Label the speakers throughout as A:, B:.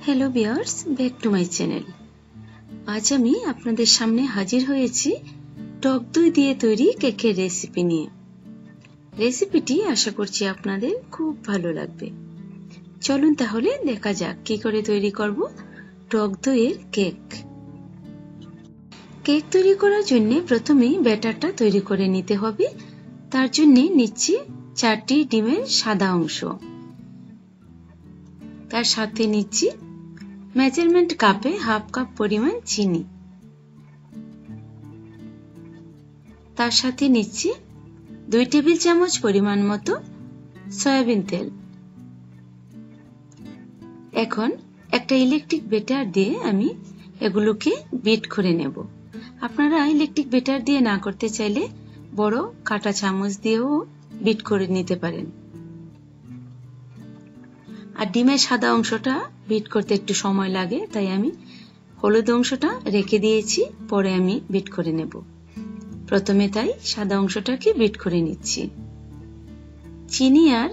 A: Hello viewers, back to my channel. আজ আমি আপনাদের সামনে হাজির হয়েছি টক দই দিয়ে তৈরি কেকের রেসিপি নিয়ে। রেসিপিটি আশা করছি আপনাদের খুব ভালো লাগবে। চলুন তাহলে দেখা যাক কি করে তৈরি করব টক দইয়ের কেক। কেক তৈরি করার জন্য প্রথমে ব্যাটারটা তৈরি করে নিতে হবে। তার জন্য নিচ্ছি 4টি ডিমের সাদা অংশ, তার সাথে নিচ্ছি মেজারমেন্ট কাপে হাফ কাপ পরিমাণ চিনি, তার সাথে নিচ্ছি 2 টেবিল চামচ পরিমাণ মতো সয়াবিন তেল। এখন একটা ইলেকট্রিক বেটার দিয়ে আমি এগুলোকে বিট করে নেব। আপনারা ইলেকট্রিক বেটার দিয়ে না করতে চাইলে বড় কাঁটা চামচ দিয়েও বিট করে নিতে পারেন। আর ডিমের সাদা অংশটা বিট করতে একটু সময় লাগে, তাই আমি হলুদ অংশটা রেখে দিয়েছি, পরে আমি বিট করে নেব। প্রথমে তাই সাদা অংশটাকে বিট করে নিচ্ছি। চিনি আর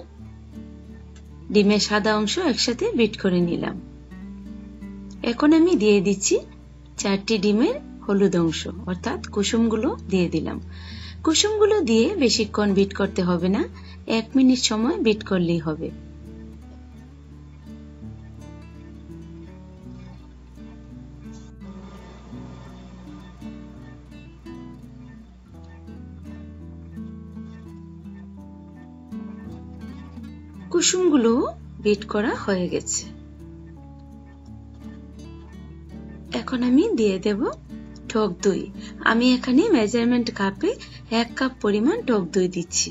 A: ডিমের সাদা অংশ একসাথে বিট করে নিলাম। এখন আমি দিয়ে দিচ্ছি 4টি ডিমের হলুদ অংশ, অর্থাৎ কুসুমগুলো দিয়ে দিলাম। কুসুমগুলো দিয়ে বেশিক্ষণ বিট করতে হবে না, 1 মিনিট সময় বিট করলেই হবে। কুসুমগুলো বিট করা হয়ে গেছে। এখন আমি দিয়ে দেব টক দই। আমি এখানে মেজারমেন্ট কাপে 1 কাপ পরিমাণ টক দই দিচ্ছি।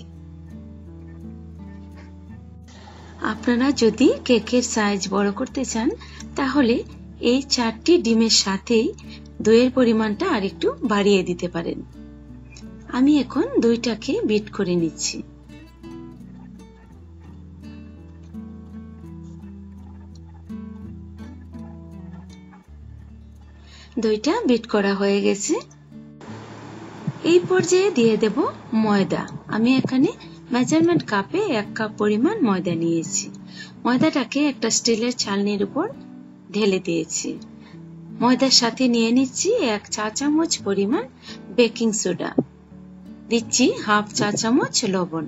A: আপনারা যদি কেকের সাইজ বড় করতে চান তাহলে এই 4টি ডিমের সাথেই দইয়ের পরিমাণটা আরেকটু বাড়িয়ে দিতে পারেন। আমি এখন দইটাকে বিট করে নিচ্ছি। দইটা বিট করা হয়ে গেছে। এই পর্যায়ে দিয়ে দেব ময়দা। আমি এখানে মেজারমেন্ট কাপে 1 কাপ পরিমাণ ময়দা নিয়েছি। ময়দাটাকে একটা স্টিলের চালনির উপর ঢেলে দিয়েছি। ময়দার সাথে নিয়ে নিচ্ছি 1 চা চামচ পরিমাণ বেকিং সোডা, দিচ্ছি হাফ চা চামচ লবণ।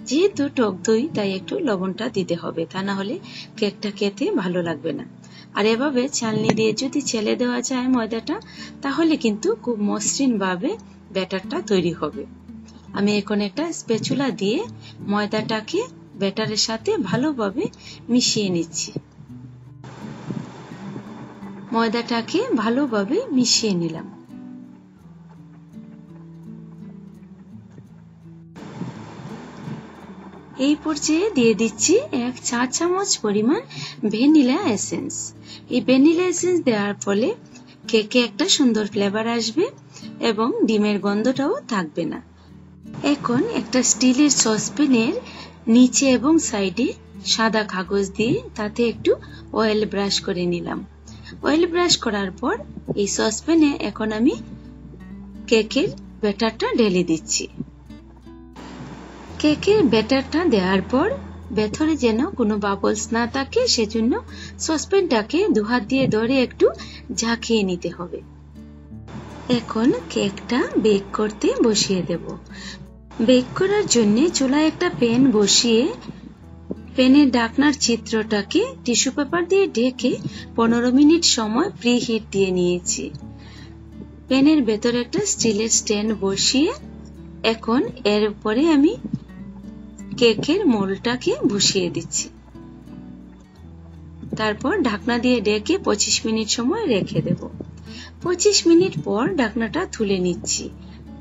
A: যেহেতু টক দই তাই একটু লবণটা দিতে হবে, তা না হলে কেকটা খেতে ভালো লাগবে না। আর এভাবে চালনি দিয়ে যদি ছেলে দেওয়া যায় ময়দাটা, তাহলে কিন্তু খুব মসৃণ ভাবে ব্যাটারটা তৈরি হবে। আমি এখন একটা স্প্যাচুলা দিয়ে ময়দাটাকে ব্যাটারের সাথে ভালোভাবে মিশিয়ে নিচ্ছি। ময়দাটাকে ভালোভাবে মিশিয়ে নিলাম। এই পর্যায়ে দিয়ে দিচ্ছি 1 চা চামচ পরিমাণ ভ্যানিলা এসেন্স। এই ভ্যানিলা এসেন্স দেওয়ার ফলে কেকে একটা সুন্দর ফ্লেভার আসবে এবং ডিমের গন্ধটাও থাকবে না। এখন একটা স্টিলের সসপ্যানের নিচে এবং সাইডে সাদা কাগজ দিয়ে তাতে একটু অয়েল ব্রাশ করে নিলাম। অয়েল ব্রাশ করার পর এই সসপ্যানে এখন আমি কেকের ব্যাটারটা ঢেলে দিচ্ছি। কেকের ব্যাটারটা দেওয়ার পর ভেতরে যেন কোনো বাবলস না থাকে, সেজন্য সসপ্যানটাকে 2 হাত দিয়ে ধরে একটু ঝাঁকিয়ে নিতে হবে। এখন কেকটা বেক করতে বসিয়ে দেব। বেক করার জন্য চুলায় একটা প্যান বসিয়ে প্যানের ঢাকনার ছিদ্রটাকে টিস্যু পেপার দিয়ে ঢেকে 15 মিনিট সময় প্রি হিট দিয়ে নিয়েছি। প্যানের ভেতরে একটা স্টিলের স্ট্যান্ড বসিয়ে এখন এর উপরে আমি কেকের মোল্ডটাকে বসিয়ে দিচ্ছি। তারপর ঢাকনা দিয়ে ঢেকে 25 মিনিট সময় রেখে দেব। 25 মিনিট পর ঢাকনাটা তুলে নিচ্ছি।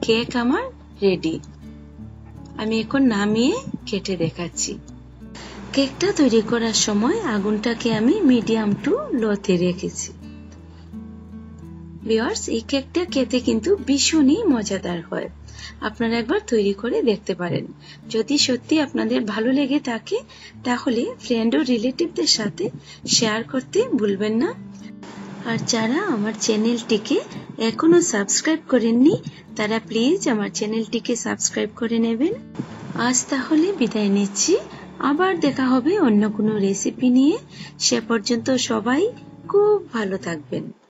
A: কেক আমার রেডি। আমি এখন নামিয়ে কেটে দেখাচ্ছি। কেকটা তৈরি করার সময় আগুনটাকে আমি মিডিয়াম টু লোতে রেখেছি। ভিউয়ার্স, এই কেকটা খেতে কিন্তু ভীষণই মজাদার হয়। আপনারা একবার তৈরি করে দেখতে পারেন। যদি সত্যি আপনাদের ভালো লেগে থাকে তাহলে ফ্রেন্ড ও রিলেটিভদের সাথে শেয়ার করতে ভুলবেন না। আর যারা আমার চ্যানেলটিকে এখনো সাবস্ক্রাইব করেননি তারা প্লিজ আমার চ্যানেলটিকে সাবস্ক্রাইব করে নেবেন। আজ তাহলে বিদায় নিচ্ছি। আবার দেখা হবে অন্য কোনো রেসিপি নিয়ে। সে পর্যন্ত সবাই খুব ভালো থাকবেন।